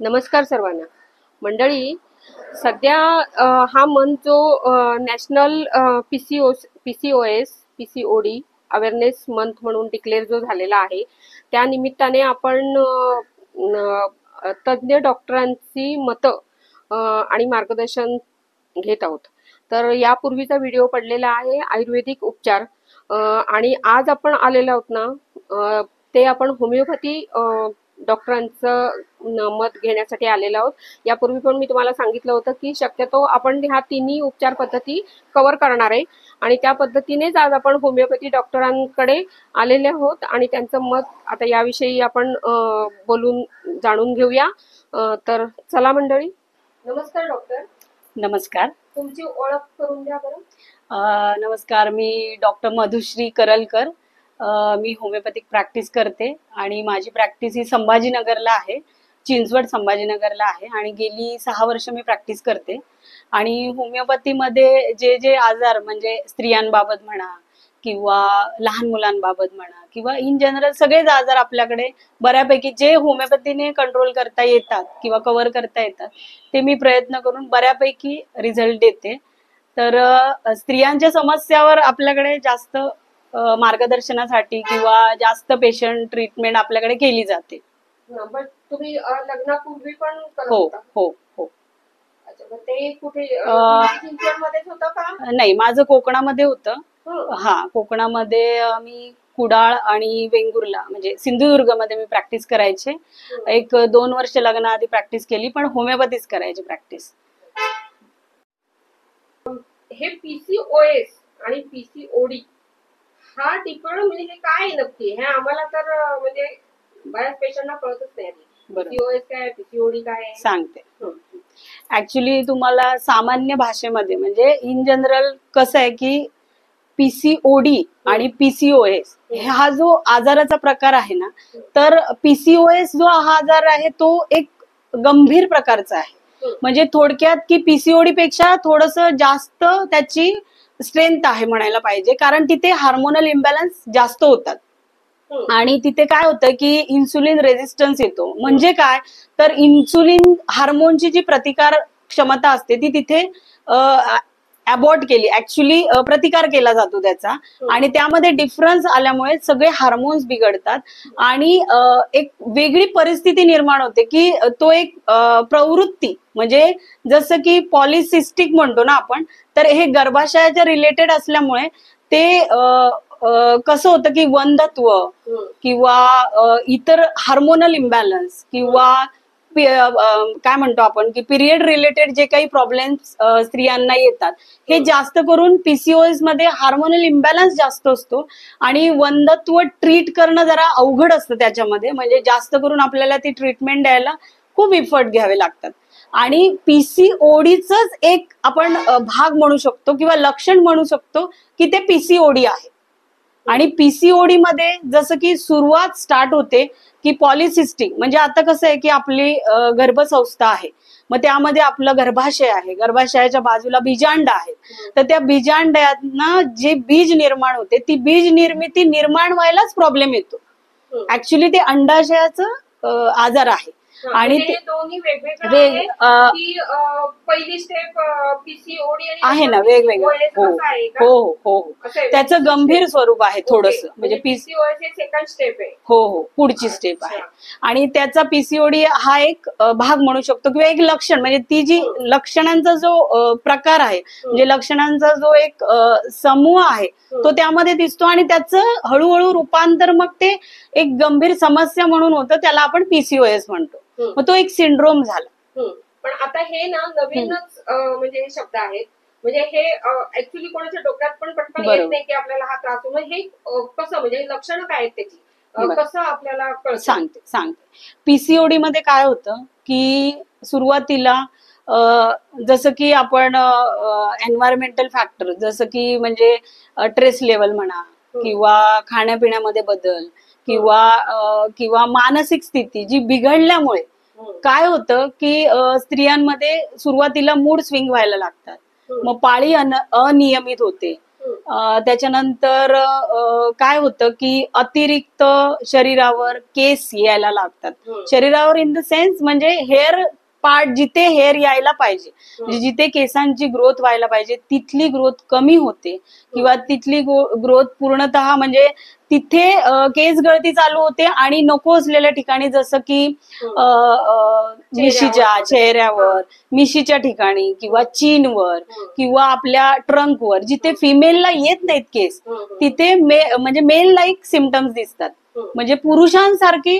नमस्कार सर्वांना. मंडळी, सध्या हा मंथ जो नॅशनल पीसीओडी अवेअरनेस मंथ म्हणून डिक्लेअर जो झालेला आहे, त्या निमित्ताने आपण तज्ज्ञ डॉक्टरांची मतं आणि मार्गदर्शन घेत आहोत. तर यापूर्वीचा व्हिडिओ पडलेला आहे आयुर्वेदिक उपचार, आणि आज आपण आलेलो आहोत ना, ते आपण होमिओपॅथी डॉक्टरांचं मत घेण्यासाठी आलेलो आहोत. यापूर्वी पण मी तुम्हाला सांगितलं होतं की शक्यतो आपण ह्या तिन्ही उपचार पद्धती कव्हर करणार आहे, आणि त्या पद्धतीनेच आज आपण होमिओपॅथी डॉक्टरांकडे आलेले आहोत आणि त्यांचं मत आता याविषयी आपण बोलून जाणून घेऊया. तर चला मंडळी. नमस्कार डॉक्टर. नमस्कार. तुमची ओळख करून द्या बरं. नमस्कार, मी डॉक्टर मधुश्री करलकर. मी होमिओपॅथिक प्रॅक्टिस करते आणि माझी प्रॅक्टिस ही संभाजीनगरला आहे, चिंचवड संभाजीनगरला आहे, आणि गेली 6 वर्ष मी प्रॅक्टिस करते. आणि होमिओपॅथीमध्ये जे जे आजार म्हणजे स्त्रियांबाबत म्हणा किंवा लहान मुलांबाबत म्हणा किंवा इन जनरल सगळेच आजार आपल्याकडे बऱ्यापैकी जे होमिओपॅथीने कंट्रोल करता येतात किंवा कव्हर करता येतात ते मी प्रयत्न करून बऱ्यापैकी रिझल्ट देते. तर स्त्रियांच्या समस्यावर आपल्याकडे जास्त मार्गदर्शनासाठी किंवा जास्त पेशंट ट्रीटमेंट आपल्याकडे केली जाते. पण तुम्ही लग्नापूर्वी पण करत हो होता? हो हो. अच्छा, मग ते कुठे चिंचवडमध्येच होतं का? नाही, माझं कोकणामध्ये होतं. हं. हा, कोकणामध्ये मी कुडाळ आणि वेंगुर्ला म्हणजे सिंधुदुर्गमध्ये मी प्रॅक्टिस करायचे. 1-2 वर्ष लग्नाआधी प्रॅक्टिस केली, पण होमिओपॅथीच करायची प्रॅक्टिस. हे पीसीओएस आणि पीसीओडी हा डिफरन्स म्हणजे हे काय आहे नक्की? हे आम्हाला तर म्हणजे बऱ्याच पेशंटना कळतच नाही. पीसीओएस काय, पीसीओडी काय आहे? सांगते. ऍक्च्युली तुम्हाला सामान्य भाषेमध्ये म्हणजे इन जनरल कसं आहे की पीसीओडी आणि पीसीओएस हा जो आजाराचा प्रकार आहे ना, तर पीसीओएस जो हा आजार आहे तो एक गंभीर प्रकारचा आहे. म्हणजे थोडक्यात की पीसीओडी पेक्षा थोडस जास्त त्याची स्ट्रेंथ आहे म्हणायला पाहिजे, कारण तिथे हार्मोनल इम्बॅलन्स जास्त होतात आणि तिथे काय होतं की इन्सुलिन रेझिस्टन्स येतो. म्हणजे काय, तर इन्सुलिन हार्मोनची जी प्रतिकार क्षमता असते ती तिथे अबॉर्ट केली, ऍक्च्युली प्रतिकार केला जातो त्याचा, आणि त्यामध्ये डिफरन्स आल्यामुळे सगळे हार्मोन्स बिघडतात आणि एक वेगळी परिस्थिती निर्माण होते की तो एक प्रवृत्ती म्हणजे जसं की पॉलिसिस्टिक म्हणतो ना आपण, तर हे गर्भाशयाच्या रिलेटेड असल्यामुळे ते कसं होतं की वंध्यत्व किंवा इतर हार्मोनल इम्बॅलन्स किंवा काय म्हणतो आपण की पिरियड रिलेटेड जे काही प्रॉब्लेम्स स्त्रियांना येतात, हे जास्त करून पीसीओएस मध्ये हार्मोनल इम्बॅलन्स जास्त असतो आणि वंध्यत्व ट्रीट करणं जरा अवघड असतं त्याच्यामध्ये. म्हणजे जास्त करून आपल्याला ती ट्रीटमेंट द्यायला खूप इफर्ट घ्यावे लागतात. आणि पीसीओडीच एक आपण भाग म्हणू शकतो किंवा लक्षण म्हणू शकतो की ते पीसीओडी आहे. आणि पीसीओडी मध्ये जसं की सुरुवात स्टार्ट होते की पॉलिसिस्टिक, म्हणजे आता कसं आहे की आपली गर्भसंस्था आहे, मग त्यामध्ये आपलं गर्भाशय आहे, गर्भाशयाच्या बाजूला बीजांड आहे, तर त्या बीजांडातनं जे बीज निर्माण होते ती बीज निर्मिती निर्माण व्हायलाच प्रॉब्लेम येतो. ऍक्च्युली ते अंडाशयाचं आजार आहे. आणि ते दोन्ही वेगवेगळे पहिली स्टेप पीसीओडी आहे ना, वेगवेगळं. हो हो हो, त्याचं गंभीर स्वरूप आहे थोडस. म्हणजे पीसीओएस हे सेकंड स्टेप आहे. हो हो, पुढची स्टेप आहे. आणि त्याचा पीसीओडी हा एक भाग म्हणू शकतो किंवा एक लक्षण, म्हणजे ती जी लक्षणांचा जो प्रकार आहे, म्हणजे लक्षणांचा जो एक समूह आहे तो त्यामध्ये दिसतो आणि त्याचं हळूहळू रूपांतर मग ते एक गंभीर समस्या म्हणून होतं, त्याला आपण पीसीओएस म्हणतो. मग तो एक सिंड्रोम झाला. पण आता हे ना नवीनच म्हणजे हे शब्द आहेत, म्हणजे हे ऍक्च्युली कोणाच्या डोक्यात पण पटकन येत नाही की आपल्याला हा त्रास होतो. हे कसं, म्हणजे लक्षणं काय आहेत त्याची, कसं आपल्याला कळतं? सांगते. पीसीओडी मध्ये काय होतं की सुरुवातीला जसं की आपण एन्व्हायरमेंटल फॅक्टर जसं की म्हणजे स्ट्रेस लेवल म्हणा किंवा खाण्यापिण्यामध्ये बदल किंवा मानसिक स्थिती जी बिघडल्यामुळे काय होतं की स्त्रियांमध्ये सुरुवातीला मूड स्विंग व्हायला लागतात, मग पाळी अनियमित होते, त्याच्यानंतर काय होतं की अतिरिक्त शरीरावर केस यायला लागतात. शरीरावर इन द सेन्स म्हणजे हेअर पार्ट, जिथे हेअर यायला पाहिजे, म्हणजे जिथे केसांची ग्रोथ व्हायला पाहिजे तिथली ग्रोथ कमी होते, किंवा तिथली ग्रोथ पूर्णतः म्हणजे तिथे केस गळती चालू होते, आणि नको असलेल्या ठिकाणी जसं की मिशीच्या चेहऱ्यावर, मिशीच्या ठिकाणी, किंवा चीनवर, किंवा आपल्या ट्रंकवर, जिथे फिमेलला येत नाहीत केस तिथे म्हणजे मेल लाईक सिम्पटम्स दिसतात, म्हणजे पुरुषांसारखी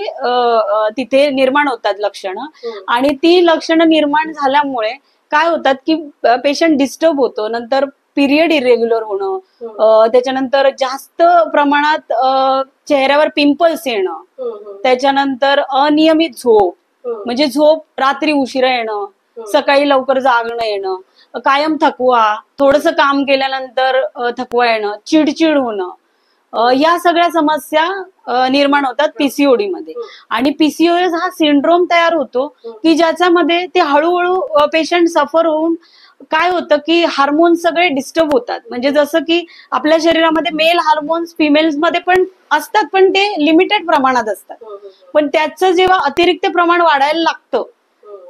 तिथे निर्माण होतात लक्षणं. आणि ती लक्षणं निर्माण झाल्यामुळे काय होतात की पेशंट डिस्टर्ब होतो, नंतर पिरियड इरेग्युलर होणं, त्याच्यानंतर जास्त प्रमाणात चेहऱ्यावर पिंपल्स येणं, त्याच्यानंतर अनियमित झोप, म्हणजे झोप रात्री उशिरा येणं, सकाळी लवकर जागणं येणं, कायम थकवा, थोडंसं काम केल्यानंतर थकवा येणं, चिडचिड होणं, या सगळ्या समस्या निर्माण होतात पीसीओडी मध्ये. आणि पीसीओएस हा सिंड्रोम तयार होतो की ज्याच्यामध्ये ते हळूहळू पेशंट सफर होऊन काय होतं की हार्मोन्स सगळे डिस्टर्ब होतात. म्हणजे जसं की आपल्या शरीरामध्ये मेल हार्मोन्स फिमेल्स मध्ये पण असतात, पण ते लिमिटेड प्रमाणात असतात, पण त्याचं जेव्हा अतिरिक्त प्रमाण वाढायला लागतं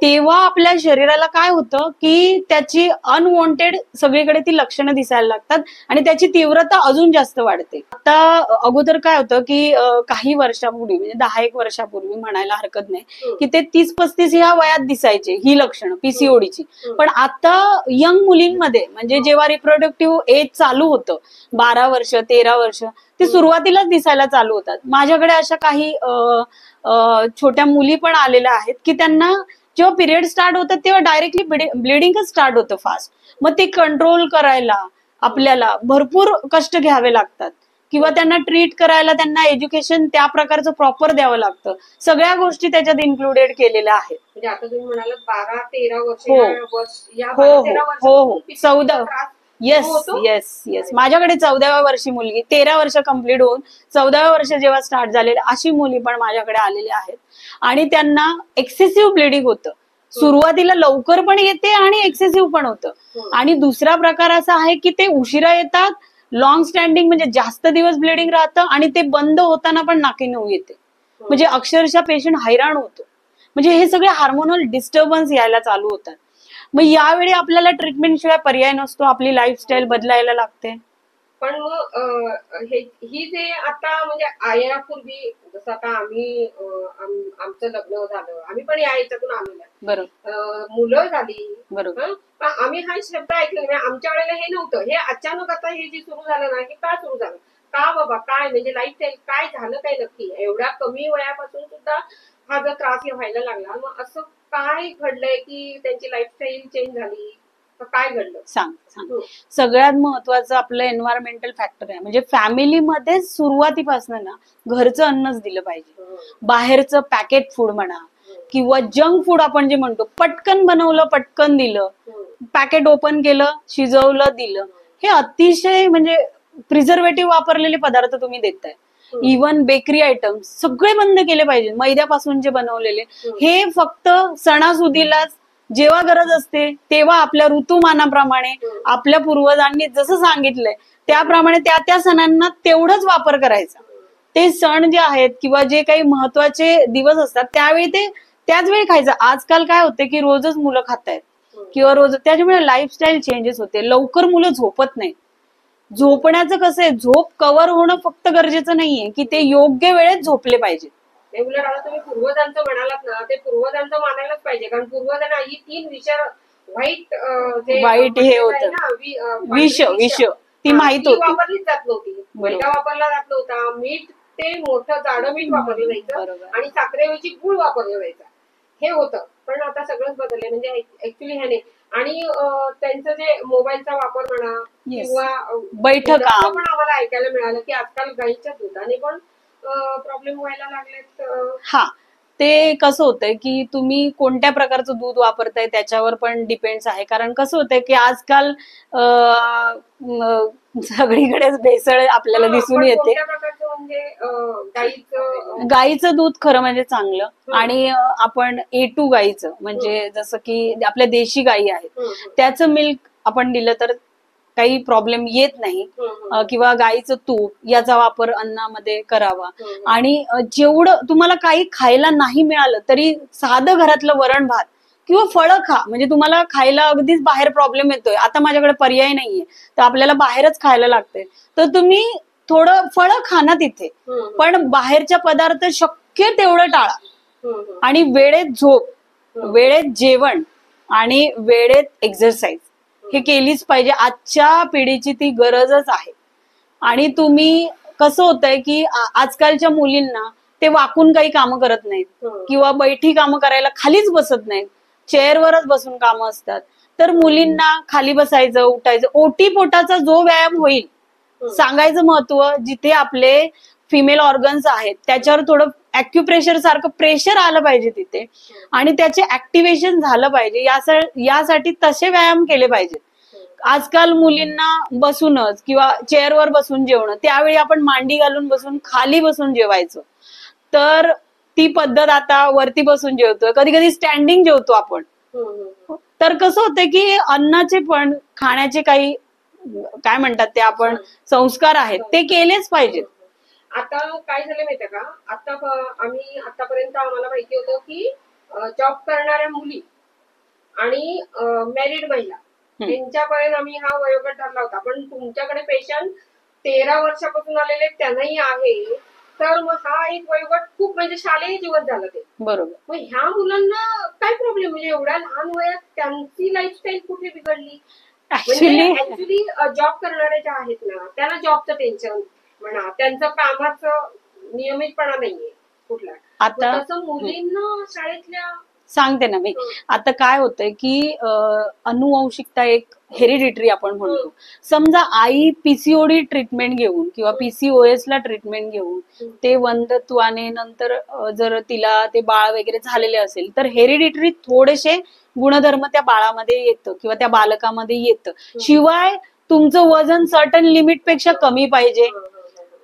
तेव्हा आपल्या शरीराला काय होतं की त्याची अनवॉन्टेड सगळीकडे ती लक्षणं दिसायला लागतात, आणि त्याची तीव्रता अजून जास्त वाढते. आता अगोदर काय होतं की काही वर्षापूर्वी, म्हणजे 10-1 वर्षापूर्वी म्हणायला हरकत नाही, की ते 30-35 ह्या वयात दिसायचे ही लक्षणं पीसीओडीची. पण आता यंग मुलींमध्ये, म्हणजे जेव्हा रिप्रोडक्टिव्ह एज चालू होतं 12 वर्ष 13 वर्ष, ते सुरुवातीलाच दिसायला चालू होतात. माझ्याकडे अशा काही छोट्या मुली पण आलेल्या आहेत की त्यांना जेव्हा पिरियड स्टार्ट होतात तेव्हा डायरेक्टली ब्लिडिंगच स्टार्ट होतं फास्ट. मग ते कंट्रोल करायला आपल्याला भरपूर कष्ट घ्यावे लागतात, किंवा त्यांना ट्रीट करायला त्यांना एज्युकेशन त्या प्रकारचं प्रॉपर द्यावं लागतं. सगळ्या गोष्टी त्याच्यात इन्क्लुडेड केलेल्या आहेत. म्हणजे आता तुम्ही म्हणालात 12-13 वर्ष, हो 14, येस माझ्याकडे 14व्या वर्षी मुलगी, 13 वर्ष कंप्लीट होऊन 14व्या वर्ष जेव्हा स्टार्ट झालेली अशी मुली पण माझ्याकडे आलेल्या आहेत. आणि त्यांना एक्सेसिव्ह ब्लिडिंग होतं, सुरुवातीला लवकर पण येते आणि एक्सेसिव्ह पण होतं. आणि दुसरा प्रकार असा आहे की ते उशिरा येतात, लॉंग स्टँडिंग, म्हणजे जास्त दिवस ब्लिडिंग राहतं, आणि ते बंद होताना पण नाकी नऊ येते, म्हणजे अक्षरशः पेशंट हैराण होतो. म्हणजे हे सगळे हार्मोनल डिस्टर्बन्स यायला चालू होतात. मग यावेळी आपल्याला ट्रीटमेंट शिवाय पर्याय नसतो, आपली लाईफस्टाईल बदलायला लागते. पण मग ही जे आता म्हणजे आयापूर्वी, जसं आता आम्ही आमचं लग्न झालं, आम्ही पण या याच्यातून आलेलो आहे, बरोबर, मुलं झाली, बरोबर, पण आम्ही हा शब्द ऐकला नाही. आमच्या वेळेला हे नव्हतं. हे अचानक आता हे जे सुरू झालं ना, हे का सुरू झालं, का बाबा, काय म्हणजे लाईफस्टाईल काय झालं, काय नक्की एवढ्या कमी वयापासून सुद्धा हा जर त्रास व्हायला लागला, मग असं काय घडलंय की त्यांची लाईफस्टाईल चेंज झाली, काय घडलं? सांग. सगळ्यात महत्वाचं आपलं एन्व्हायरमेंटल फॅक्टर आहे. म्हणजे फॅमिलीमध्ये सुरुवातीपासून ना घरचं अन्नच दिलं पाहिजे. बाहेरचं पॅकेट फूड म्हणा किंवा जंक फूड आपण जे म्हणतो, पटकन बनवलं, पटकन दिलं, पॅकेट ओपन केलं, शिजवलं, दिलं, हे अतिशय म्हणजे प्रिझर्वेटिव्ह वापरलेले पदार्थ तुम्ही देताय. इव्हन बेकरी आयटम्स सगळे बंद केले पाहिजे, मैद्यापासून जे बनवलेले. हे फक्त सणासुदीलाच जेव्हा गरज असते तेव्हा आपल्या ऋतुमानाप्रमाणे आपल्या पूर्वजांनी जसं सांगितलंय त्याप्रमाणे त्या त्या सणांना तेवढंच वापर करायचा. ते सण जे आहेत किंवा जे काही महत्वाचे दिवस असतात त्यावेळी ते त्याच वेळी खायचं. आजकाल काय होते की रोजच मुलं खातायत किंवा रोज, त्याच्यामुळे लाईफस्टाईल चेंजेस होते. लवकर मुलं झोपत नाही. झोपण्याचं कसं आहे, झोप कव्हर होणं फक्त गरजेचं नाहीये की ते योग्य वेळेत झोपले पाहिजे. उलट आता तुम्ही पूर्वजांचं म्हणालात ना, ते पूर्वजांचं मानायलाच पाहिजे, कारण पूर्वजांना ही 3 विचार वाईट हे होतं ना, विष ती माहित होती, वापरलीच जात नव्हती. मैदा वापरला जात नव्हता, मीठ ते मोठं जाडं मीठ वापरलं जायचं आणि साखरेऐवजी गुळ वापरला जायचा, हे होतं. पण आता सगळंच बदललंय, म्हणजे ऍक्च्युली ह्याने. आणि त्यांचं जे मोबाईलचा वापर म्हणा किंवा बैठका पण आम्हाला ऐकायला मिळालं की आजकाल गाईच्या दुधाने पण प्रॉब्लेम व्हायला लागलेत. हा, ते कसं होतंय की तुम्ही कोणत्या प्रकारचं दूध वापरताय त्याच्यावर पण डिपेंड्स आहे. कारण कसं होतंय की आजकाल सगळीकडेच भेसळ आपल्याला दिसून येते. गाईचं दूध खरं म्हणजे चांगलं, आणि आपण A2 गाईचं, म्हणजे जसं की आपल्या देशी गायी आहेत त्याचं मिल्क आपण दिलं तर काही प्रॉब्लेम येत नाही. किंवा गाईचं तूप याचा वापर अन्नामध्ये करावा. आणि जेवढं तुम्हाला काही खायला नाही मिळालं तरी साधं घरातलं वरण भात किंवा फळं खा. म्हणजे तुम्हाला खायला अगदीच बाहेर प्रॉब्लेम येतोय, आता माझ्याकडे पर्याय नाहीये, तर आपल्याला बाहेरच खायला लागतंय, तर तुम्ही थोडं फळं खा ना तिथे, पण बाहेरच्या पदार्थ शक्य तेवढं टाळा. आणि वेळेत झोप, वेळेत जेवण आणि वेळेत एक्सरसाइज हे केलीच पाहिजे. आजच्या पिढीची ती गरजच आहे. आणि तुम्ही कसं होतंय की आजकालच्या मुलींना ते वाकून काही कामं करत नाहीत किंवा बैठी कामं करायला खालीच बसत नाहीत, चेअरवरच बसून कामं असतात. तर मुलींना खाली बसायचं, उठायचं, ओटी पोटाचा जो व्यायाम होईल, सांगायचं महत्व, जिथे आपले फिमेल ऑर्गन्स आहेत त्याच्यावर थोडं ॲक्युप्रेशर सारखं प्रेशर आलं पाहिजे तिथे, आणि त्याचे ऍक्टिव्हेशन झालं पाहिजे. यासाठी तसे व्यायाम केले पाहिजेत. आजकाल मुलींना बसूनच किंवा चेअरवर बसून जेवणं, त्यावेळी आपण मांडी घालून बसून खाली बसून जेवायचं, तर ती पद्धत आता वरती बसून जेवतोय, कधी कधी स्टँडिंग जेवतो आपण. तर कसं होतंय की अन्नाचे पण खाण्याचे काही काय म्हणतात ते आपण संस्कार आहेत ते केलेच पाहिजेत. आता काय झालं माहितीये का, आम्ही आतापर्यंत आम्हाला माहिती होतं की जॉब करणाऱ्या मुली आणि मॅरिड महिला त्यांच्यापर्यंत आम्ही हा वयोगट धरला होता. पण तुमच्याकडे पेशंट 13 वर्षापासून आलेले त्यांनाही आहे, तर मग हा एक वयोगट खूप म्हणजे शालेय जीवन झालं ते. बरोबर. मग ह्या मुलांना काय प्रॉब्लेम, म्हणजे एवढ्या लहान वयात त्यांची लाईफस्टाईल कुठे बिघडली? ऍक्च्युली जॉब करणारे जे आहेत ना, त्यांना जॉबचं टेन्शन म्हणा, त्यांचं कामाचं नियमितपणा नाहीये कुठला. आता तसं मुलींना शाळेतल्या सांगते ना मी. आता काय होतंय की अनुवंशिकता एक हेरिडिटरी आपण म्हणतो. समजा आई पीसीओडी ट्रीटमेंट घेऊन किंवा पीसीओएस ला ट्रीटमेंट घेऊन ते वंध्यत्वाने नंतर जर तिला ते बाळ वगैरे झालेले असेल तर हेरिडिटरी थोडेसे गुणधर्म त्या बाळामध्ये येतं किंवा त्या बालकामध्ये येतं. शिवाय तुमचं वजन सर्टन लिमिट पेक्षा कमी पाहिजे.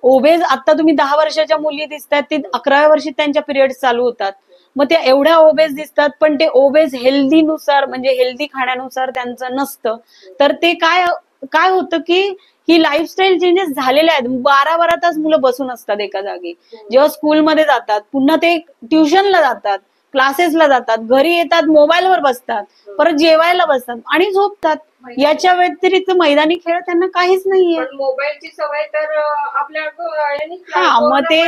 ओबेज आता तुम्ही 10 वर्षाच्या मुली दिसतात, ते 11व्या वर्षी त्यांच्या पिरियड चालू होतात, मग त्या एवढ्या ओबेज दिसतात, पण ते ओबेज हेल्दी नुसार म्हणजे हेल्दी खाण्यानुसार त्यांचं नसतं. तर ते काय होतं की ही लाईफस्टाईल चेंजेस झालेले आहेत. 12-12 तास मुलं बसून असतात एका जागी. जेव्हा स्कूलमध्ये जातात, पुन्हा ते ट्युशनला जातात, क्लासेसला जातात, घरी येतात, मोबाईलवर बसतात, परत जेवायला बसतात आणि झोपतात. याच्या व्यतिरिक्त मैदानी खेळ त्यांना काहीच नाहीये. मोबाईलची सवय तर आपल्या मग ते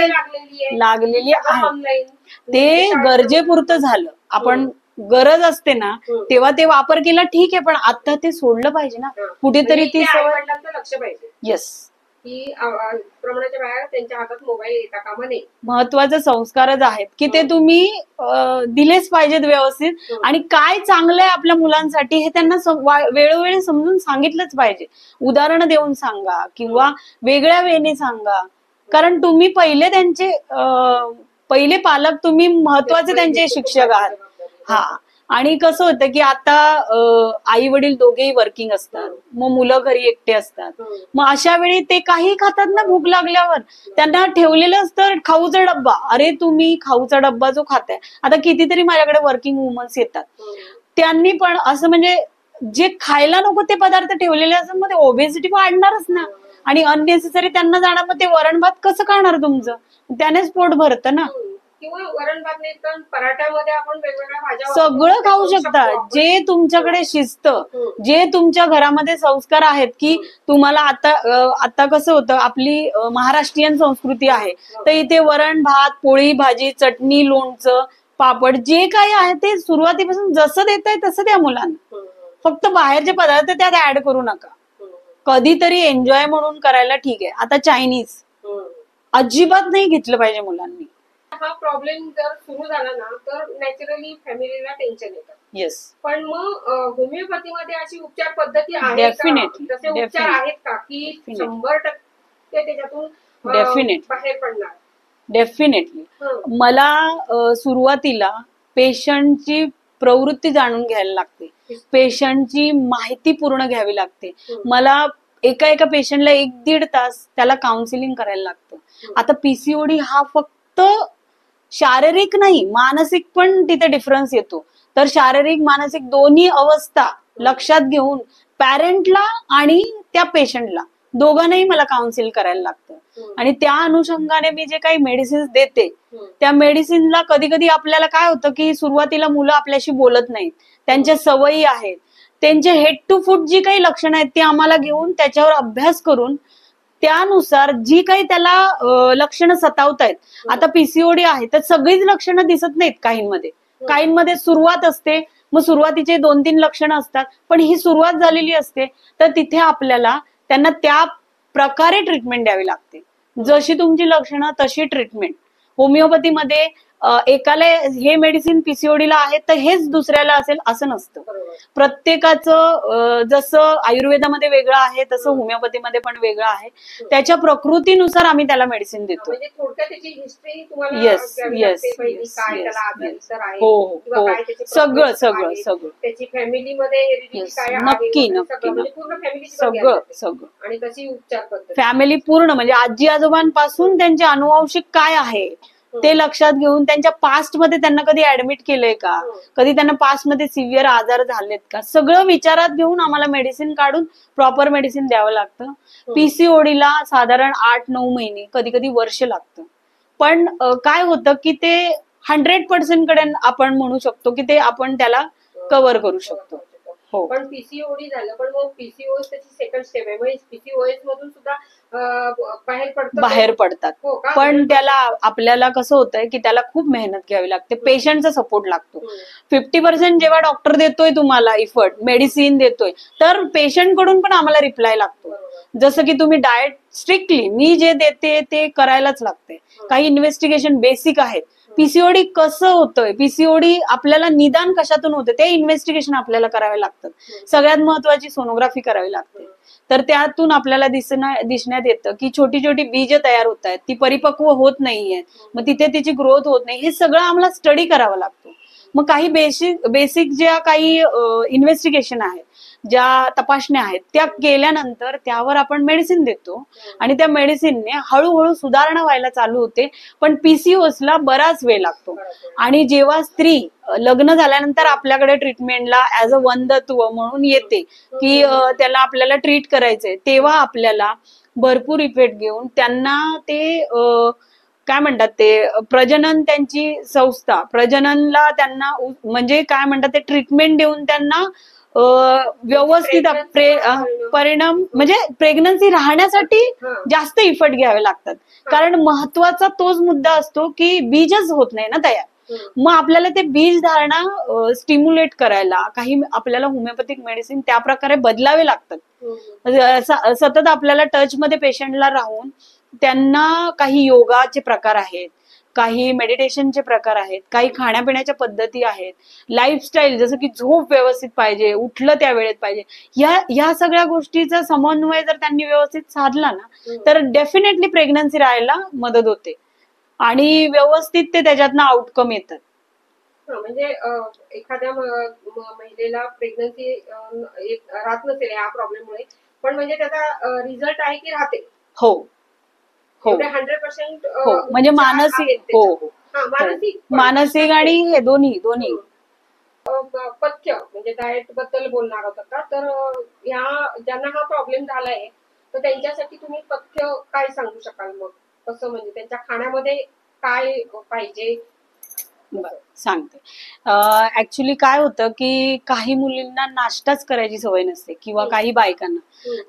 लागलेली आहे. ते गरजेपुरतं झालं. आपण गरज असते ना तेव्हा ते वापर केला ठीक आहे, पण आता ते सोडलं पाहिजे ना कुठेतरी ती सवय. लक्ष पाहिजे. येस. की प्रमाणाच्या बाहेर त्यांच्या हातात मोबाईल येता कामा नये. महत्वाचे संस्कारच आहेत की ते तुम्ही दिलेच पाहिजेत व्यवस्थित. आणि काय चांगलं आहे आपल्या मुलांसाठी हे त्यांना वेळोवेळी समजून सांगितलंच पाहिजे. उदाहरणं देऊन सांगा किंवा वेगळ्या वेने सांगा, कारण तुम्ही पहिले पालक, तुम्ही महत्वाचे त्यांचे शिक्षक आहात. हा. आणि कसं होतं की आता आई वडील दोघेही वर्किंग असतात, मग मुलं घरी एकटे असतात, मग अशा वेळी ते काही खातात ना भूक लागल्यावर. त्यांना ठेवलेलं असतं खाऊचा डब्बा. अरे तुम्ही खाऊचा डब्बा जो खाताय, आता कितीतरी माझ्याकडे वर्किंग वुमन्स येतात, त्यांनी पण असं म्हणजे जे खायला नको ते पदार्थ ठेवलेले असतात, मग ते ओबेसिटी वाढणारच ना. आणि अननेसेसरी त्यांना जाणार, मग ते वरण भात कसं खाणार तुमचं, त्यानेच पोट भरतं ना. किंवा वरण भात नाही तर पराठ्यामध्ये आपण वेगवेगळ्या भाज्या सगळं खाऊ शकता. जे तुमच्याकडे शिस्त, जे तुमच्या घरामध्ये संस्कार आहेत की तुम्हाला आता कसं होतं, आपली महाराष्ट्रीयन संस्कृती आहे, तर इथे वरण भात, पोळी भाजी, चटणी, लोणचं, पापड जे काही आहे ते सुरुवातीपासून जसं देताय तसं द्या मुलांना. फक्त बाहेरचे पदार्थ त्यात ऍड करू नका. कधीतरी एन्जॉय म्हणून करायला ठीक आहे. आता चायनीज अजिबात नाही घेतलं पाहिजे मुलांनी. हा प्रॉब्लेम जर सुरू झाला ना तर नॅचरली फॅमिलीला टेन्शन येतं. येस. पण मग होमिओपॅथीमध्ये अशी उपचार पद्धती आहेत डेफिनेटली, तसे उपचार आहेत का की 100% त्याच्यातून बाहेर पडणार? डेफिनेटली. मला सुरुवातीला पेशंटची प्रवृत्ती जाणून घ्यायला लागते, पेशंटची माहिती पूर्ण घ्यावी लागते. मला एका पेशंटला 1-1.5 तास त्याला काउन्सिलिंग करायला लागतं. आता पीसीओडी हा फक्त शारीरिक नाही, मानसिक पण तिथे डिफरन्स येतो. तर शारीरिक मानसिक दोन्ही अवस्था लक्षात घेऊन पॅरेंटला आणि त्या पेशंटला, दोघांनाही मला काउन्सिल करायला लागतं. आणि त्या अनुषंगाने मी जे काही मेडिसिन्स देते त्या मेडिसिनला कधी कधी आपल्याला काय होतं की सुरुवातीला मुलं आपल्याशी बोलत नाहीत, त्यांच्या सवयी आहेत, त्यांचे हेड टू फूट जी काही लक्षणं आहेत ती आम्हाला घेऊन त्याच्यावर अभ्यास करून त्यानुसार जी काही त्याला लक्षणं सतावतायत, आता पीसीओडी आहे तर सगळीच लक्षणं दिसत नाहीत काहींमध्ये सुरुवात असते, मग सुरुवातीचे 2-3 लक्षणं असतात, पण ही सुरुवात झालेली असते, तर तिथे आपल्याला त्यांना त्या प्रकारे ट्रीटमेंट द्यावी लागते. जशी तुमची लक्षणं तशी ट्रीटमेंट. होमिओपॅथीमध्ये एकाला हे मेडिसिन पीसीओडीला आहे तर हेच दुसऱ्याला असेल असं नसतं. प्रत्येकाचं जसं आयुर्वेदामध्ये वेगळं आहे तसं होमिओपॅथीमध्ये पण वेगळं आहे. त्याच्या प्रकृतीनुसार आम्ही त्याला मेडिसिन देतो. म्हणजे थोडक्यात त्याची हिस्ट्री तुम्हाला येस द्यावी येस लागते, पहिली काय त्याला आजार आहे हो किंवा हो काय त्याचे सगळं problems सगळं आहेत, सगळं त्याची फॅमिलीमध्ये हेरिडिटी Yes, काय आहे नक्की, वगैरे नक्की, सगळं, म्हणजे पूर्ण फॅमिली सगळं सगळं आणि तशी उपचार पद्धत. फॅमिली पूर्ण म्हणजे आजी आजोबांपासून त्यांचे अनुवंशिक काय आहे ते लक्षात घेऊन, त्यांच्या पास्ट मध्ये त्यांना कधी ऍडमिट केलंय का, कधी त्यांना पास्ट मध्ये सिव्हिअर आजार झालेत का, सगळं विचारात घेऊन आम्हाला मेडिसिन काढून प्रॉपर मेडिसिन द्यावं लागतं. पीसीओडीला साधारण 8-9 महिने कधी कधी वर्ष लागतं. पण काय होतं की ते 100% कडे आपण म्हणू शकतो की ते आपण त्याला कव्हर करू शकतो. हो. पण पीसीओडी झालं, पण मग पीसीओएस त्याची सेकंड स्टेप आहे, मग पीसीओएस मधून सुद्धा बाहेर पडतात. हो का? पण त्याला आपल्याला कसं होतंय की त्याला खूप मेहनत घ्यावी लागते, पेशंटचा सपोर्ट लागतो. 50% जेव्हा डॉक्टर देतोय तुम्हाला इफर्ट, मेडिसिन देतोय, तर पेशंट कडून पण आम्हाला रिप्लाय लागतो. जसं की तुम्ही डाएट स्ट्रिक्टली मी जे देते ते करायलाच लागते. काही इन्व्हेस्टिगेशन बेसिक आहेत. पीसीओडी कसं होतंय, पीसीओडी आपल्याला निदान कशातून होते ते इन्व्हेस्टिगेशन आपल्याला करावे लागतात. सगळ्यात महत्वाची सोनोग्राफी करावी लागते. तर त्यातून आपल्याला दिसण्यात येतं की छोटी छोटी बीज तयार होत आहेत, ती परिपक्व होत नाहीये, मग तिथे तिची ग्रोथ होत नाही, हे सगळं आम्हाला स्टडी करावं लागतं. मग काही बेसिक ज्या काही इन्व्हेस्टिगेशन आहेत, ज्या तपासण्या आहेत, त्या केल्यानंतर त्यावर आपण मेडिसिन देतो आणि त्या मेडिसिनने हळूहळू सुधारणा व्हायला चालू होते. पण पीसीओएसला बराच वेळ लागतो. आणि जेव्हा स्त्री लग्न झाल्यानंतर आपल्याकडे ट्रीटमेंटला ऍज अ वंधत्व म्हणून येते की त्याला आपल्याला ट्रीट करायचंय, तेव्हा आपल्याला भरपूर इफेक्ट घेऊन त्यांना ते काय म्हणतात ते प्रजनन, त्यांची संस्था प्रजननला त्यांना म्हणजे काय म्हणतात ते ट्रीटमेंट देऊन त्यांना व्यवस्थित परिणाम म्हणजे प्रेग्नन्सी राहण्यासाठी जास्त इफर्ट घ्यावे लागतात. कारण महत्वाचा तोच मुद्दा असतो की बीजच होत नाही ना तयार. मग आपल्याला ते बीज धारणा स्टिम्युलेट करायला काही आपल्याला होमिओपॅथिक मेडिसिन त्या प्रकारे बदलावे लागतात. सतत आपल्याला टच मध्ये पेशंटला राहून त्यांना काही योगाचे प्रकार आहेत, काही मेडिटेशनचे प्रकार आहेत, काही खाण्यापिण्याच्या पद्धती आहेत, लाईफस्टाईल जसं की झोप व्यवस्थित पाहिजे, उठलं त्या वेळेत पाहिजे, या सगळ्या गोष्टीचा समन्वय जर त्यांनी व्यवस्थित साधला ना तर डेफिनेटली प्रेग्नन्सी राहायला मदत होते आणि व्यवस्थित ते त्याच्यातनं आउटकम येतात. म्हणजे एखाद्या महिलेला प्रेग्नन्सी राहत नसेल या प्रॉब्लेममुळे, पण म्हणजे त्याचा रिझल्ट आहे की राहते. हो हो 100% म्हणजे मानसिक, हो मानसिक आणि हे दोन्ही पथ्य म्हणजे डाएट बद्दल बोलणार होता का, तर ह्या ज्यांना हा प्रॉब्लेम झालाय तर त्यांच्यासाठी तुम्ही पथ्य काय सांगू शकाल? मग कसं म्हणजे त्यांच्या खाण्यामध्ये काय पाहिजे? सांगते. ऍक्च्युली काय होतं की काही मुलींना नाश्ताच करायची सवय नसते किंवा काही बायकांना,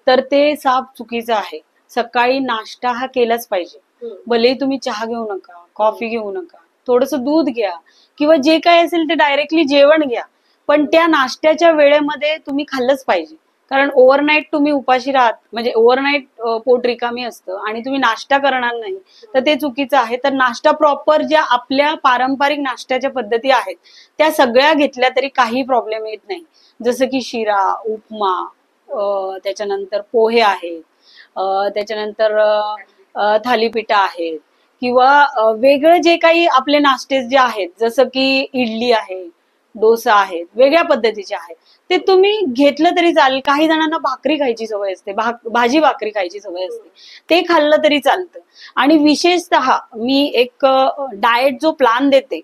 तर ते साफ चुकीचं आहे. सकाळी नाश्ता हा केलाच पाहिजे. भले तुम्ही चहा घेऊ नका, कॉफी घेऊ नका, थोडंसं दूध घ्या किंवा जे काय असेल ते डायरेक्टली जेवण घ्या, पण त्या नाश्त्याच्या वेळेमध्ये तुम्ही खाल्लंच पाहिजे. कारण ओव्हरनाईट तुम्ही उपाशी राहत, म्हणजे ओव्हरनाईट पोट रिकामी असतं आणि तुम्ही नाश्ता करणार नाही तर ते चुकीचं आहे. तर नाश्ता प्रॉपर ज्या आपल्या पारंपरिक नाश्त्याच्या पद्धती आहेत त्या सगळ्या घेतल्या तरी काही प्रॉब्लेम येत नाही. जसं की शिरा, उपमा, त्याच्यानंतर पोहे आहेत, त्याच्यानंतर थालीपीठं आहेत किंवा वेगळे जे काही आपले नाश्ते जे आहेत जसं की इडली आहे, डोसा आहेत, वेगळ्या पद्धतीचे आहेत, ते तुम्ही घेतलं तरी चालेल. काही जणांना भाकरी खायची सवय असते, भाजी भाकरी खायची सवय असते, ते खाल्लं तरी चालतं. आणि विशेषतः मी एक डाएट जो प्लॅन देते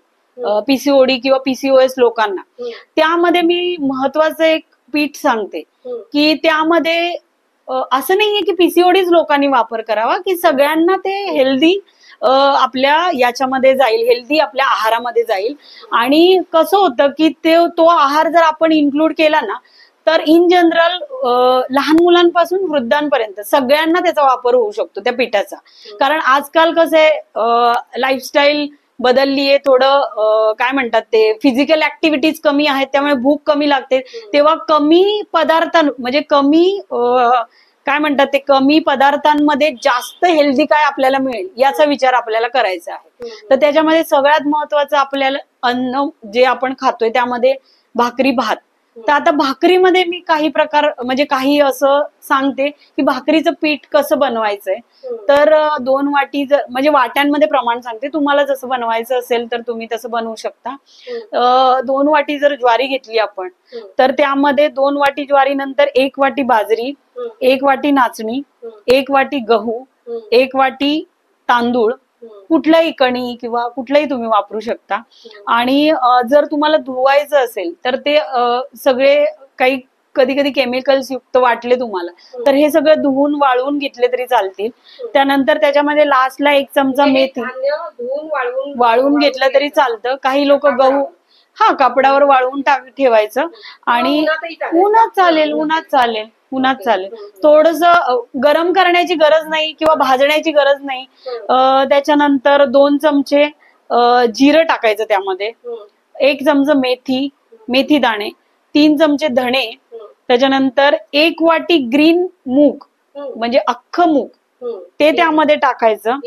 पीसीओडी किंवा पीसीओएस लोकांना, त्यामध्ये मी महत्वाचं एक पीठ सांगते की त्यामध्ये असं नाहीये की पीसीओडीच लोकांनी वापर करावा, की सगळ्यांना ते हेल्दी आपल्या याच्यामध्ये जाईल, हेल्दी आपल्या आहारामध्ये जाईल. आणि कसं होतं की तो आहार जर आपण इन्क्लूड केला ना, तर इन जनरल लहान मुलांपासून वृद्धांपर्यंत सगळ्यांना त्याचा वापर होऊ शकतो त्या पिठाचा. कारण आजकाल कसं आहे, लाईफस्टाईल बदलली आहे, थोडं काय म्हणतात ते, फिजिकल ऍक्टिव्हिटीज कमी आहेत, त्यामुळे भूक कमी लागते. तेव्हा कमी पदार्थ म्हणजे कमी काय म्हणतात ते, कमी पदार्थांमध्ये जास्त हेल्दी काय आपल्याला मिळेल याचा विचार आपल्याला करायचा आहे. तर त्याच्यामध्ये सगळ्यात महत्वाचं आपल्याला अन्न जे आपण खातोय त्यामध्ये भाकरी, भात. तर आता भाकरीमध्ये मी काही प्रकार म्हणजे काही असं सांगते की भाकरीचं पीठ कसं बनवायचंय. तर 2 वाटी म्हणजे वाट्यांमध्ये प्रमाण सांगते, तुम्हाला जसं बनवायचं असेल तर तुम्ही तसं बनवू शकता. 2 वाटी जर ज्वारी घेतली आपण, तर त्यामध्ये 2 वाटी ज्वारी नंतर 1 वाटी बाजरी, 1 वाटी नाचणी, 1 वाटी गहू, 1 वाटी तांदूळ, कुठलाही कणी किंवा कुठलाही तुम्ही वापरू शकता. आणि जर तुम्हाला धुवायचं असेल तर ते सगळे काही कधी कधी केमिकल्स युक्त वाटले तुम्हाला, तर हे सगळं धुवून वाळवून घेतले तरी चालतील. त्यानंतर त्याच्यामध्ये लास्टला 1 चमचा मेथी वाळवून घेतलं तरी चालतं. काही लोक गहू कापडावर वाळवून ठेवायचं आणि उन्हात चालेल. थोडस गरम करण्याची गरज नाही किंवा भाजण्याची गरज नाही. त्याच्यानंतर 2 चमचे जिरं टाकायचं त्यामध्ये, 1 चमचा मेथी दाणे, 3 चमचे धणे, त्याच्यानंतर 1 वाटी ग्रीन मूग म्हणजे अख्खं मूग ते त्यामध्ये टाकायचं.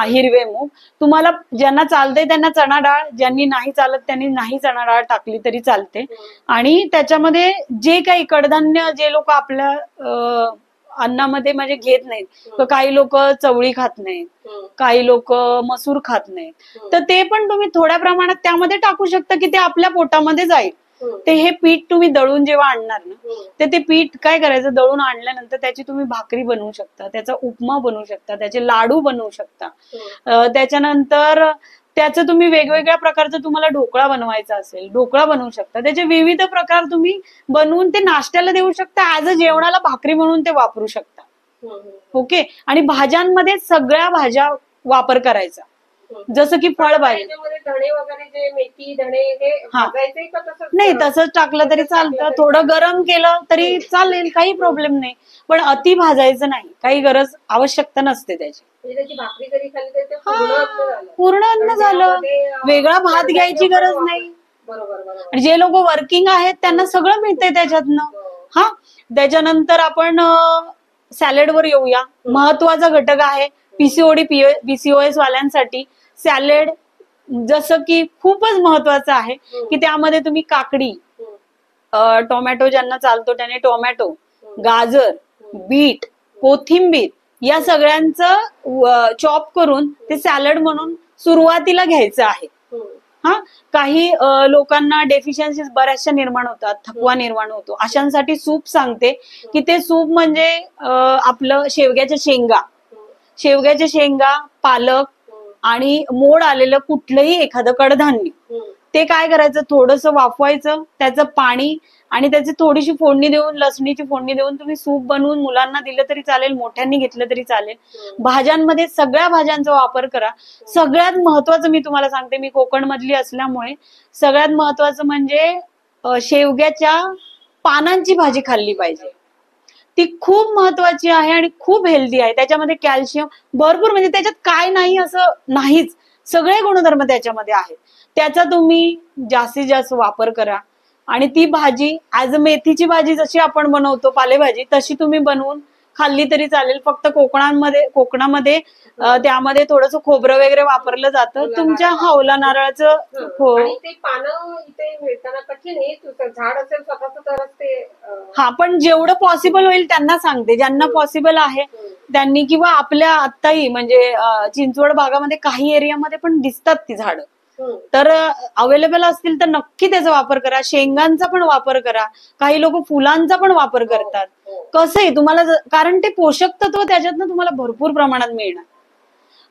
हिरवे मूग. तुम्हाला ज्यांना चालतंय त्यांना चणा डाळ, ज्यांनी नाही चालत त्यांनी नाही चणा डाळ टाकली तरी चालते. आणि त्याच्यामध्ये जे काही कडधान्य जे लोक आपल्या अन्नामध्ये म्हणजे घेत नाहीत, तर काही लोक चवळी खात नाहीत, काही लोक मसूर खात नाहीत, तर ते पण तुम्ही थोड्या प्रमाणात त्यामध्ये टाकू शकता की ते आपल्या पोटामध्ये जाईल. ते हे पीठ तुम्ही दळून जेव्हा आणणार ना, तर ते पीठ काय करायचं, दळून आणल्यानंतर त्याची तुम्ही भाकरी बनवू शकता, त्याचा उपमा बनवू शकता, त्याचे लाडू बनवू शकता. त्याच्यानंतर त्याचं तुम्ही वेगवेगळ्या प्रकारचं तुम्हाला ढोकळा बनवायचा असेल, ढोकळा बनवू शकता. त्याचे विविध प्रकार तुम्ही बनवून ते नाश्त्याला देऊ शकता, ऍज अ जेवणाला भाकरी म्हणून ते वापरू शकता. ओके. आणि भाज्यांमध्ये सगळ्या भाज्या वापर करायचा, जसं की फळभाजी. धणे वगैरे जे मेथी धणे हे भाजायचे का तसंच? नाही, तसंच टाकलं तरी चालतं, थोडं गरम केलं तरी चालेल, काही प्रॉब्लेम नाही. पण अति भाजायचं नाही, काही गरज आवश्यकता नसते त्याची. त्याची भाकरी जरी खाल्ली तरी ते पूर्ण अन्न झालं, वेगळा भात घ्यायची गरज नाही. आणि जे लोक वर्किंग आहेत त्यांना सगळं मिळतंय त्याच्यातनं. त्याच्यानंतर आपण सॅलड वर येऊया. महत्वाचा घटक आहे पीसीओडी पीसीओएस वाल्यांसाठी सॅलड, जसं की खूपच महत्वाचं आहे की त्यामध्ये तुम्ही काकडी, टोमॅटो ज्यांना चालतो त्याने टोमॅटो, गाजर, बीट, कोथिंबीर या सगळ्यांचं चॉप करून ते सॅलड म्हणून सुरुवातीला घ्यायचं आहे. काही लोकांना डेफिशियन्सीज बऱ्याचशा निर्माण होतात, थकवा निर्माण होतो, अशांसाठी सूप सांगते की ते सूप म्हणजे आपलं शेवग्याच्या शेंगा, पालक आणि मोड आलेलं कुठलंही एखादं कडधान्य, ते काय करायचं, थोडस वाफवायचं, त्याचं पाणी आणि त्याची थोडीशी फोडणी देऊन, लसणीची फोडणी देऊन तुम्ही सूप बनवून मुलांना दिलं तरी चालेल, मोठ्यांनी घेतलं तरी चालेल. भाज्यांमध्ये सगळ्या भाज्यांचा वापर करा. सगळ्यात महत्वाचं मी तुम्हाला सांगते, मी कोकण मधली असल्यामुळे सगळ्यात महत्वाचं म्हणजे शेवग्याच्या पानांची भाजी खाल्ली पाहिजे. ती खूप महत्वाची आहे आणि खूप हेल्दी आहे. त्याच्यामध्ये कॅल्शियम भरपूर, म्हणजे त्याच्यात काय नाही असं नाहीच, सगळे गुणधर्म त्याच्यामध्ये आहेत. त्याचा तुम्ही जास्तीत जास्त वापर करा. आणि ती भाजी ऍज अ मेथीची भाजी जशी आपण बनवतो पालेभाजी, तशी तुम्ही बनवून खाल्ली तरी चालेल. फक्त कोकणामध्ये त्यामध्ये थोडंसं खोबरं वगैरे वापरलं जातं. तुमच्या ओला नारळाचं ते पानं इथे मिळताना कठीण आहे, झाड असेल स्वतःच तरच ते. पण जेवढं पॉसिबल होईल त्यांना सांगते, ज्यांना पॉसिबल आहे त्यांनी, किंवा आपल्या आत्ताही म्हणजे चिंचवड भागामध्ये काही एरियामध्ये पण दिसतात ती झाडं, तर अवेलेबल असतील तर नक्की त्याचा वापर करा. शेंगांचा पण वापर करा, काही लोक फुलांचा पण वापर करतात. कसं आहे तुम्हाला, कारण ते पोषक तत्व त्याच्यातनं तुम्हाला भरपूर प्रमाणात मिळणार.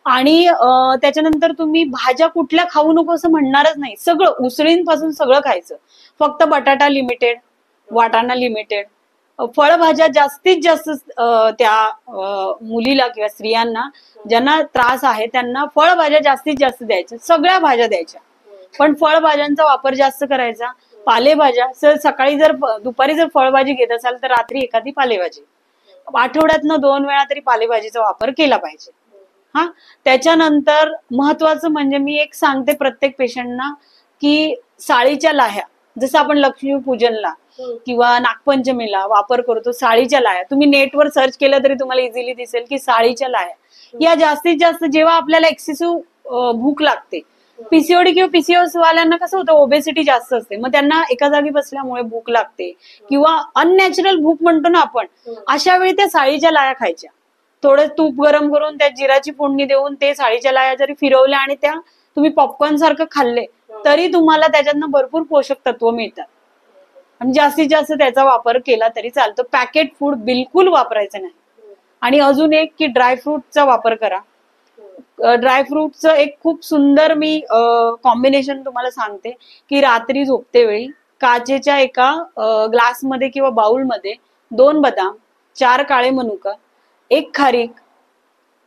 आणि त्याच्यानंतर तुम्ही भाज्या कुठल्या खाऊ नको असं म्हणणारच नाही, सगळं उसळींपासून सगळं खायचं. फक्त बटाटा लिमिटेड, वाटाणा लिमिटेड, फळभाज्या जास्तीत जास्त त्या मुलीला किंवा स्त्रियांना ज्यांना त्रास आहे त्यांना फळभाज्या जास्तीत जास्त द्यायच्या, सगळ्या भाज्या द्यायच्या, पण फळभाज्यांचा वापर जास्त करायचा. पालेभाज्या सकाळी जर दुपारी जर फळभाजी घेत असाल तर रात्री एखादी पालेभाजी, आठवड्यातनं 2 वेळा तरी पालेभाजीचा वापर केला पाहिजे. हा, त्याच्यानंतर महत्वाचं म्हणजे मी एक सांगते प्रत्येक पेशंटना की साळीच्या लाह्या, जसं आपण लक्ष्मीपूजनला किंवा नागपंचमीला वापर करतो साळीच्या लाह्या, तुम्ही नेटवर सर्च केलं तरी तुम्हाला इझिली दिसेल की साळीच्या लाह्या या जास्तीत जास्त जेव्हा आपल्याला एक्सेसिव्ह भूक लागते, पीसीओडी किंवा पीसीओएस वाल्यांना कसं होतं, ओबेसिटी जास्त असते, मग त्यांना एका जागी बसल्यामुळे भूक लागते किंवा अननॅचरल भूक म्हणतो ना आपण, अशा वेळी त्या साळीच्या लाह्या खायच्या. थोडं तूप गरम करून त्यात जिराची फोडणी देऊन ते साळीच्या लाह्या जरी फिरवल्या आणि त्या तुम्ही पॉपकॉर्न सारखं खाल्ले तरी तुम्हाला त्याच्यातनं भरपूर पोषक तत्व मिळतात. आणि जास्तीत जास्त त्याचा वापर केला तरी चालतो. पॅकेट फूड बिलकुल वापरायचं नाही. आणि अजून एक की ड्रायफ्रूटचा वापर करा. ड्रायफ्रूटचं एक खूप सुंदर मी कॉम्बिनेशन तुम्हाला सांगते की रात्री झोपते वेळी काचेच्या एका ग्लासमध्ये किंवा बाउलमध्ये 2 बदाम, 4 काळे मनुका, 1 खारीक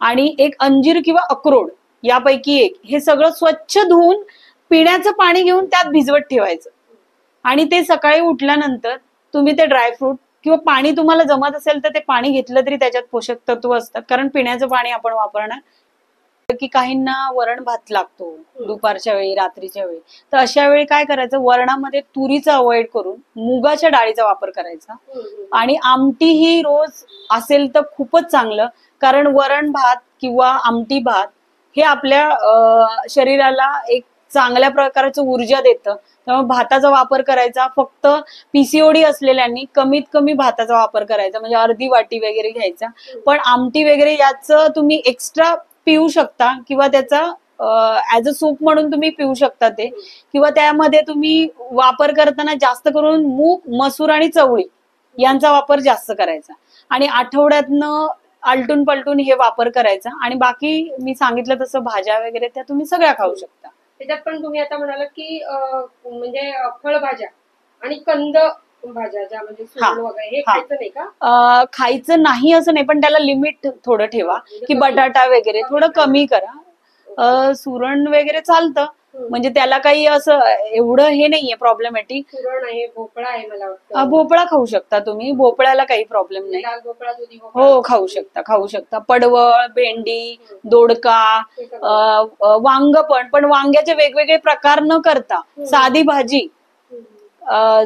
आणि 1 अंजीर किंवा अक्रोड यापैकी एक, हे सगळं स्वच्छ धुवून पिण्याचं पाणी घेऊन त्यात भिजवत ठेवायचं. आणि ते सकाळी उठल्यानंतर तुम्ही ते ड्रायफ्रूट किंवा पाणी तुम्हाला जमत असेल तर ते पाणी घेतलं तरी त्याच्यात पोषक तत्व असतात, कारण पिण्याचं पाणी आपण वापरणार. की काहींना वरण भात लागतो दुपारच्या वेळी, रात्रीच्या वेळी, तर अशा वेळी काय करायचं, वरणामध्ये तुरीचा अवॉइड करून मुगाच्या डाळीचा वापर करायचा. आणि आमटी ही रोज असेल तर खूपच चांगलं, कारण वरण भात किंवा आमटी भात हे आपल्या शरीराला एक चांगल्या प्रकारचं ऊर्जा देतं. त्यामुळे भाताचा वापर करायचा. फक्त पीसीओडी असलेल्यांनी कमीत कमी भाताचा वापर करायचा, म्हणजे अर्धी वाटी वगैरे घ्यायचा. पण आमटी वगैरे याचं तुम्ही एक्स्ट्रा पिऊ शकता किंवा त्याचा ऍज अ सूप म्हणून तुम्ही पिऊ शकता ते, किंवा त्यामध्ये तुम्ही वापर करताना जास्त करून मूग, मसूर आणि चवळी यांचा वापर जास्त करायचा. आणि आठवड्यातनं आलटून पलटून हे वापर करायचा. आणि बाकी मी सांगितलं तसं भाज्या वगैरे त्या तुम्ही सगळ्या खाऊ शकता. त्याच्यात पण तुम्ही आता म्हणाला की म्हणजे फळभाज्या आणि कंद भाज्या ज्या म्हणजे सुरण वगैरे हे खायचं नाही का? खायचं नाही असं नाही, पण त्याला लिमिट थोडं ठेवा की बटाटा वगैरे थोडं कमी करा. सुरण वगैरे चालतं, म्हणजे त्याला काही असं एवढं हे नाहीये प्रॉब्लेमॅटिक. सुरण आहे, भोपळा आहे, मला वाटतं भोपळा खाऊ शकता तुम्ही, भोपळ्याला काही प्रॉब्लेम नाही. लाल भोपळा, दुधी भोपळा, हो खाऊ शकता. पडवळ, भेंडी, दोडका, वांग पण वांग्याचे वेगवेगळे प्रकार न करता साधी भाजी,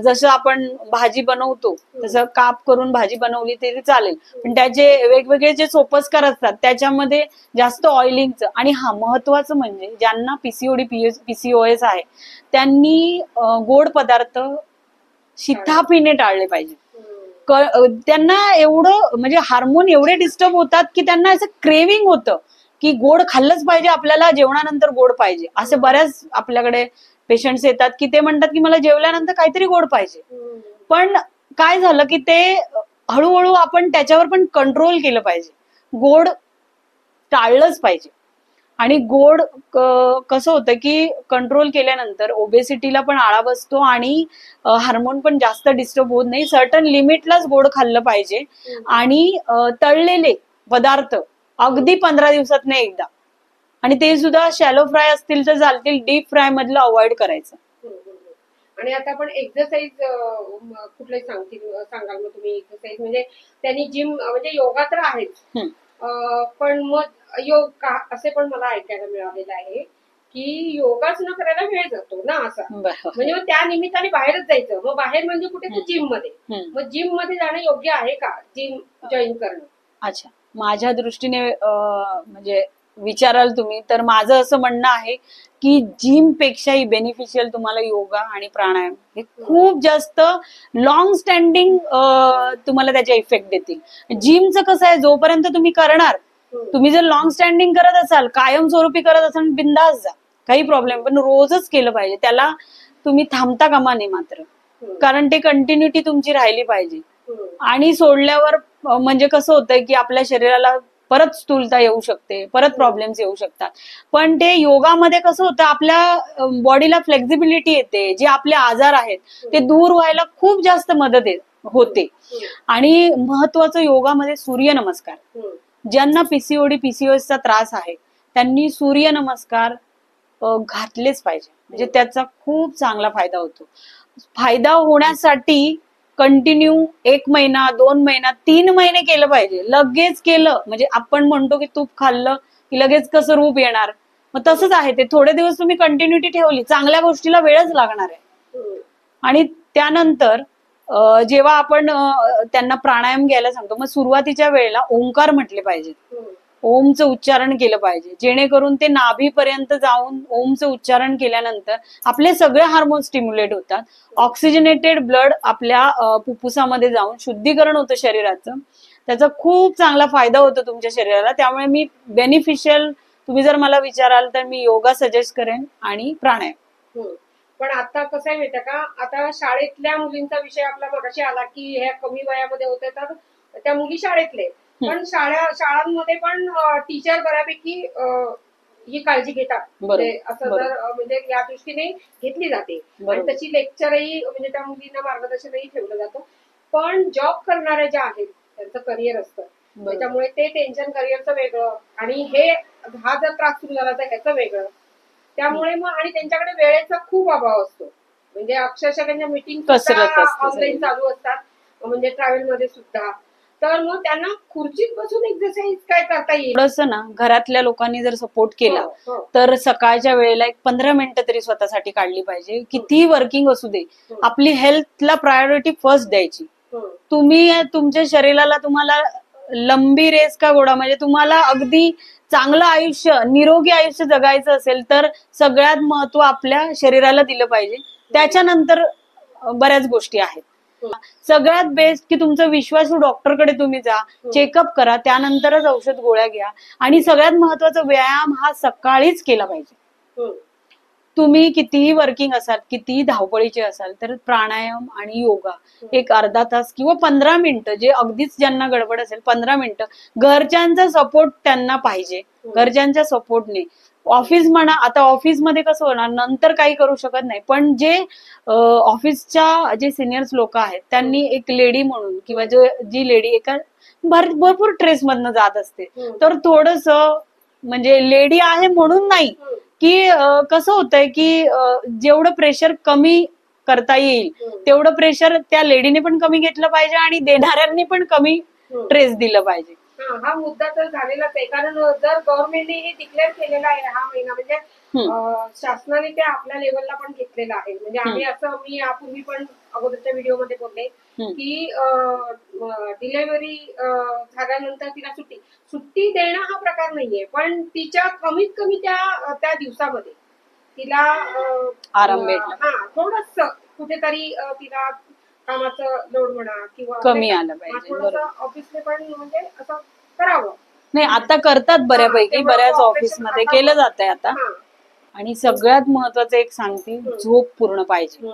जसं आपण भाजी बनवतो तसं काप करून भाजी बनवली तरी चालेल, पण त्याचे वेगवेगळे जे सोपस्कार असतात त्याच्यामध्ये जास्त ऑइलिंगचं. आणि हा महत्वाचं म्हणजे ज्यांना पीसीओडी पीसीओएस आहे त्यांनी गोड पदार्थ शिताफीने टाळले पाहिजे. त्यांना एवढं म्हणजे हार्मोन एवढे डिस्टर्ब होतात की त्यांना असं क्रेविंग होतं की गोड खाल्लंच पाहिजे, आपल्याला जेवणानंतर गोड पाहिजे. असे बऱ्याच आपल्याकडे पेशंट्स येतात की ते म्हणतात की मला जेवल्यानंतर काहीतरी गोड पाहिजे. पण काय झालं की ते हळूहळू आपण त्याच्यावर पण कंट्रोल केलं पाहिजे. गोड टाळलंच पाहिजे. आणि गोड कसं होतं की कंट्रोल केल्यानंतर ओबेसिटीला पण आळा बसतो आणि हार्मोन पण जास्त डिस्टर्ब होत नाही. सर्टन लिमिटलाच गोड खाल्लं पाहिजे. आणि तळलेले पदार्थ अगदी 15 दिवसातनं एकदा, आणि ते सुद्धा शॅलो फ्राय असतील तर चालतील, डीप फ्राय मधलं अवॉइड करायचं. आणि आता आपण एक्सरसाइज कुठले सांगाल मग तुम्ही? एक्सरसाइज म्हणजे त्यांनी जिम म्हणजे योगा तर आहेच, पण मग योग असे पण मला ऐकायला मिळालेलं आहे की योगाच न करायला वेळ जातो ना, असं म्हणजे मग त्या निमित्ताने बाहेरच जायचं. मग बाहेर म्हणजे कुठे? तर जिम मध्ये. मग जिम मध्ये जाणं योग्य आहे का, जिम जॉईन करणं? अच्छा, माझ्या दृष्टीने म्हणजे विचाराल तुम्ही तर माझं असं म्हणणं आहे की जिम पेक्षाही बेनिफिशियल तुम्हाला योगा आणि प्राणायाम हे खूप जास्त लॉंग स्टँडिंग तुम्हाला त्याचे इफेक्ट देतील. जिमचं कसं आहे, जोपर्यंत तुम्ही करणार, तुम्ही जर लॉंग स्टँडिंग करत असाल, कायमस्वरूपी करत असाल, बिंदास जा, काही प्रॉब्लेम, पण रोजच केलं पाहिजे. त्याला तुम्ही थांबता कामा नये मात्र, कारण ते कंटिन्युटी तुमची राहिली पाहिजे. आणि सोडल्यावर म्हणजे कसं होतंय की आपल्या शरीराला परत स्थूलता येऊ शकते, परत प्रॉब्लेम्स येऊ शकतात. पण ते योगामध्ये कसं होतं, आपल्या बॉडीला फ्लेक्झिबिलिटी येते, जे आपले आजार आहेत ते दूर व्हायला खूप जास्त मदत होते. आणि महत्वाचं योगामध्ये सूर्यनमस्कार. ज्यांना पीसीओडी पीसीओएसचा त्रास आहे त्यांनी सूर्यनमस्कार घातलेच पाहिजे, म्हणजे त्याचा खूप चांगला फायदा होतो. फायदा होण्यासाठी कंटिन्यू 1 महिना 2 महिना 3 महिने केलं पाहिजे. लगेच केलं म्हणजे आपण म्हणतो की तूप खाल्लं की लगेच कसं रूप येणार, मग तसंच आहे ते. थोडे दिवस तुम्ही कंटिन्युटी ठेवली, चांगल्या गोष्टीला वेळच लागणार आहे. आणि त्यानंतर जेव्हा आपण त्यांना प्राणायाम घ्यायला सांगतो, मग सुरुवातीच्या वेळेला ओंकार म्हटले पाहिजे, ओमचं उच्चारण केलं पाहिजे, जेणेकरून ते नाभीपर्यंत जाऊन ओमचं उच्चारण केल्यानंतर आपले सगळे हार्मोन स्टिम्युलेट होतात. ऑक्सिजनेटेड ब्लड आपल्या फुफ्फुसामध्ये जाऊन शुद्धीकरण होतं शरीराचं. त्याचा खूप चांगला फायदा होतो तुमच्या शरीराला. त्यामुळे मी बेनिफिशियल, तुम्ही जर मला विचाराल तर मी योगा सजेस्ट करेन आणि प्राणायाम. पण आता कसं आहे माहितीये का, आता शाळेतल्या मुलींचा विषय आपला मगाशी आला की ह्या कमी वयामध्ये होते तर त्या मुली शाळेतले, पण शाळांमध्ये पण टीचर बऱ्यापैकी ही काळजी घेतात, म्हणजे असं जर म्हणजे या दृष्टीने घेतली जाते आणि त्याची लेक्चरही म्हणजे त्या मुलींना मार्गदर्शनही ठेवलं जातं. पण जॉब करणाऱ्या ज्या आहेत त्यांचं करिअर असतं, त्याच्यामुळे ते टेन्शन करिअरचं वेगळं आणि हा जर त्रास सुरू झाला तर ह्याचं वेगळं. त्यामुळे मग आणि त्यांच्याकडे वेळेचा खूप अभाव असतो, म्हणजे अक्षरशः त्यांच्या मीटिंग ऑनलाईन चालू असतात, म्हणजे ट्रॅव्हल मध्ये सुद्धा. तर मग त्यांना खुर्चीत बसून एक्सरसाइज काय करता येईल. थोडंसं ना घरातल्या लोकांनी जर सपोर्ट केला तर सकाळच्या वेळेला 15 मिनिटं तरी स्वतःसाठी काढली पाहिजे. कितीही वर्किंग असू दे, आपली हेल्थला प्रायोरिटी फर्स्ट द्यायची. तुम्ही तुमच्या शरीराला, तुम्हाला लंबी रेस का घोडा, म्हणजे तुम्हाला अगदी चांगलं आयुष्य, निरोगी आयुष्य जगायचं असेल तर सगळ्यात महत्व आपल्या शरीराला दिलं पाहिजे. त्याच्यानंतर बऱ्याच गोष्टी आहेत. सगळ्यात बेस्ट की तुमचं विश्वासू डॉक्टरकडे तुम्ही जा, चेकअप करा, त्यानंतरच औषध गोळ्या घ्या. आणि सगळ्यात महत्वाचा व्यायाम हा सकाळीच केला पाहिजे. तुम्ही कितीही वर्किंग असाल, कितीही धावपळीचे असाल, तर प्राणायाम आणि योगा एक अर्धा तास किंवा 15 मिनिटं, जे अगदीच ज्यांना गडबड असेल 15 मिनिटं, घरच्यांचा सपोर्ट त्यांना पाहिजे. घरच्यांच्या सपोर्टने ऑफिस म्हणा, आता ऑफिसमध्ये कसं होणार, नंतर काही करू शकत नाही, पण जे ऑफिसच्या जे सिनियर्स लोक आहेत त्यांनी एक लेडी म्हणून किंवा जी लेडी एका भरपूर ट्रेस मधनं जात असते, तर थोडस म्हणजे लेडी आहे म्हणून नाही की कसं होतंय की जेवढं प्रेशर कमी करता येईल तेवढं प्रेशर त्या लेडीने पण कमी घेतलं पाहिजे आणि देणाऱ्यांनी पण कमी ट्रेस दिलं पाहिजे. हा मुद्दा तर झालेलाच आहे, कारण जर गव्हर्नमेंटने हे डिक्लेअर केलेला आहे हा महिना, म्हणजे शासनाने ते आपल्या लेवलला पण घेतलेलं आहे. म्हणजे आम्ही असं, मी यापूर्वी पण अगोदरच्या व्हिडिओमध्ये बोलले की डिलेव्हरी झाल्यानंतर तिला सुट्टी देणं हा प्रकार नाहीये, पण तिच्या कमीत कमी त्या दिवसामध्ये तिला आराम भेटला, हा थोडस कुठेतरी तिला कामाचं लोड म्हणा किंवा कमी आलं पाहिजे. ऑफिसने पण म्हणजे असं करावं. नाही, आता करतात बऱ्यापैकी, बऱ्याच ऑफिसमध्ये केलं जात आहे आता. आणि सगळ्यात महत्वाचं एक सांगते, झोप पूर्ण पाहिजे.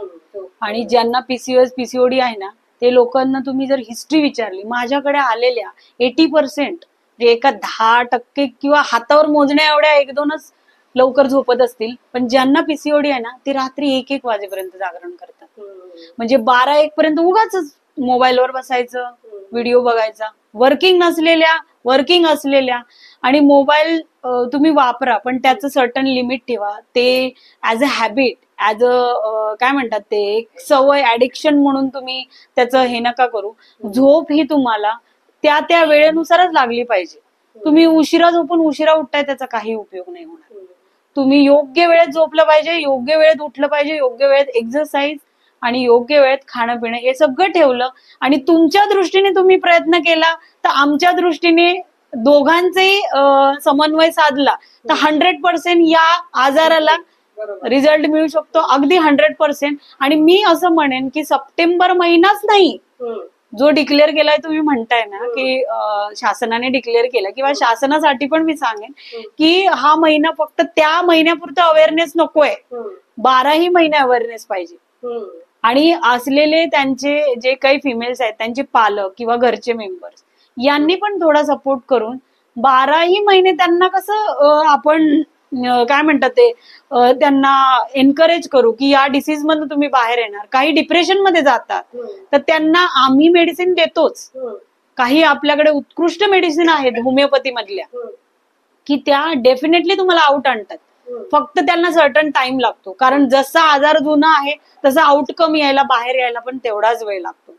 आणि ज्यांना पीसीओएस पीसीओडी आहे ना, ते लोकांना तुम्ही जर हिस्ट्री विचारली, माझ्याकडे आलेल्या 80% जे एका 10% किंवा हातावर मोजण्या एवढ्या 1-2च लवकर झोपत असतील, पण ज्यांना पीसीओडी आहे ना ते रात्री 1-1 वाजेपर्यंत जागरण करतात. म्हणजे 12-1 पर्यंत उगाच मोबाईलवर बसायचं, व्हिडिओ बघायचा. वर्किंग असलेल्या आणि मोबाईल तुम्ही वापरा, पण त्याचं सर्टन लिमिट ठेवा. ते as a habit, as a काय म्हणतात ते, एक सवय, ऍडिक्शन म्हणून तुम्ही त्याचं हे नका करू. झोप ही तुम्हाला त्या वेळेनुसारच लागली पाहिजे. तुम्ही उशिरा झोपून उशिरा उठताय त्याचा काही उपयोग नाही होणार. तुम्ही योग्य वेळेत झोपलं पाहिजे, योग्य वेळेत उठलं पाहिजे, योग्य वेळेत एक्सरसाइज आणि योग्य वेळेत खाणं पिणं हे सगळं ठेवलं आणि तुमच्या दृष्टीने तुम्ही प्रयत्न केला तर आमच्या दृष्टीने दोघांचाही समन्वय साधला तर 100% या आजाराला रिझल्ट मिळू शकतो, अगदी 100%. आणि मी असं म्हणेन की सप्टेंबर महिनाच नाही जो डिक्लेअर केलाय, तुम्ही म्हणताय ना की शासनाने डिक्लेअर केला, किंवा शासनासाठी पण मी सांगेन की हा महिना फक्त त्या महिन्यापुरतं अवेअरनेस नकोय, 12ही महिने अवेअरनेस पाहिजे. आणि असलेले त्यांचे जे काही फिमेल्स आहेत, त्यांचे पालक किंवा घरचे मेंबर्स यांनी पण थोडा सपोर्ट करून 12ही महिने त्यांना कसं आपण काय म्हणतात ते त्यांना एनकरेज करू की या डिसीज मधून तुम्ही बाहेर येणार. काही डिप्रेशन मध्ये जातात तर त्यांना आम्ही मेडिसिन देतोच. काही आपल्याकडे उत्कृष्ट मेडिसिन आहेत होमिओपॅथी मधल्या की त्या डेफिनेटली तुम्हाला आउट आणतात. फक्त त्यांना सर्टन टाइम लागतो, कारण जसा आजार जुना आहे तसा आउटकम यायला, बाहेर यायला पण तेवढाच वेळ लागतो.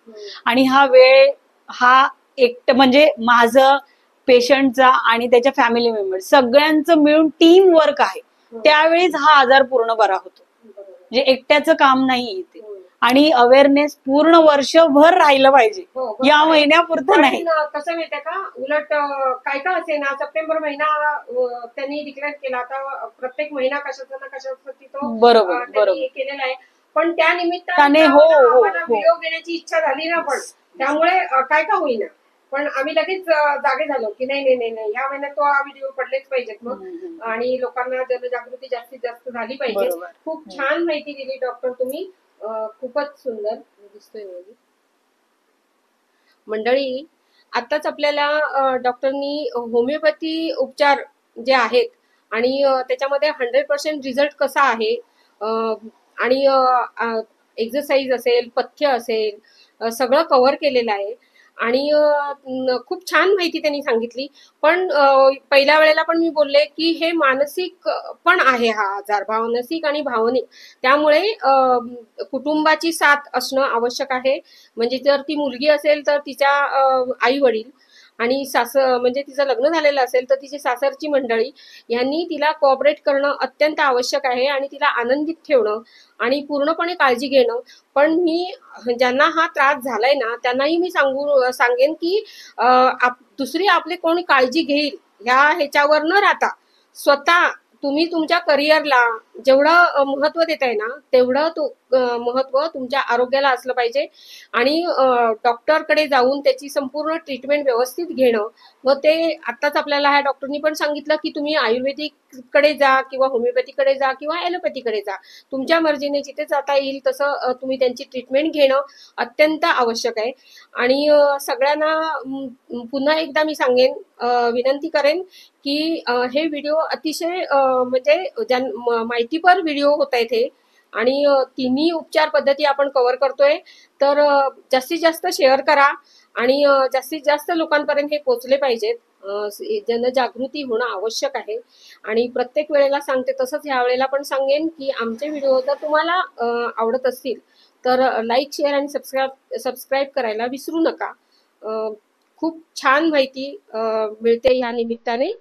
आणि हा वेळ हा म्हणजे माझं, पेशंटचा आणि त्याच्या फॅमिली मेंबर सगळ्यांचं मिळून टीम वर्क आहे. त्यावेळीच हा आजार पूर्ण बरा होतो. म्हणजे एकट्याचं काम नाही इथे. आणि अवेअरनेस पूर्ण वर्षभर राहिलं पाहिजे, या महिन्यापुरतं नाही. कसं माहितीये का, उलट काय का असे ना, सप्टेंबर महिना त्यांनी डिक्लेअर केला. आता प्रत्येक महिना कशाचा ना कशाचा तिथं बरोबर केलेला आहे. पण त्या निमित्ताने व्हिडिओ घेण्याची इच्छा झाली ना, पण त्यामुळे काय का होईना, पण आम्ही लगेच जागे झालो की नाही नाही नाही नाही, ह्या महिन्यात तो हा व्हिडिओ पडलेच पाहिजेत मग, आणि लोकांना जनजागृती जास्तीत जास्त झाली पाहिजे. खूप छान माहिती दिली डॉक्टर तुम्ही, खूपच सुंदर दिसतोय मंडळी. आताच आपल्याला डॉक्टरनी होमिओपॅथी उपचार जे आहेत आणि त्याच्यामध्ये 100% रिझल्ट कसा आहे, आणि एक्सरसाइज असेल, पथ्य असेल, सगळं कव्हर केलेलं आहे. आणि खूप छान माहिती त्यांनी सांगितली. पण पहिल्या वेळेला पण मी बोलले की हे मानसिक पण आहे हा आजार, मानसिक आणि भावनिक. त्यामुळे कुटुंबाची साथ असणं आवश्यक आहे. म्हणजे जर ती मुलगी असेल तर तिच्या आई वडील, आणि म्हणजे तिचं लग्न झालेलं असेल तर तिची सासरची मंडळी यांनी तिला कोऑपरेट करणं अत्यंत आवश्यक आहे, आणि तिला आनंदित ठेवणं आणि पूर्णपणे काळजी घेणं. पण मी ज्यांना हा त्रास झालाय ना त्यांनाही मी सांगेन की दुसरी आपली कोणी काळजी घेईल ह्याच्यावर न राहता स्वतः तुम्ही तुमच्या करिअरला जेवढं महत्व देताय ना, तेवढं महत्व तुमच्या आरोग्याला असलं पाहिजे. आणि डॉक्टरकडे जाऊन त्याची संपूर्ण ट्रीटमेंट व्यवस्थित घेणं. मग ते आताच आपल्याला ह्या डॉक्टरनी पण सांगितलं की तुम्ही आयुर्वेदिक कडे जा किंवा होमिओपॅथीकडे जा किंवा ॲलोपॅथीकडे जा, तुमच्या मर्जीने जिथे जाता येईल तसं तुम्ही त्यांची ट्रीटमेंट घेणं अत्यंत आवश्यक आहे. आणि सगळ्यांना पुन्हा एकदा मी सांगेन, विनंती करेन की हे व्हिडिओ अतिशय म्हणजे माहितीपर व्हिडिओ होत आहेत हे, आणि तिन्ही उपचार पद्धती आपण कव्हर करतोय. तर जास्तीत जास्त शेअर करा आणि जास्तीत जास्त लोकांपर्यंत हे पोहोचले पाहिजेत. जनजागृती होणं आवश्यक आहे. आणि प्रत्येक वेळेला सांगते तसंच ह्या वेळेला पण सांगेन की आमचे व्हिडिओ जर तुम्हाला आवडत असतील तर लाईक, शेअर आणि सबस्क्राईब करायला विसरू नका. खूप छान माहिती मिळते ह्या निमित्ताने.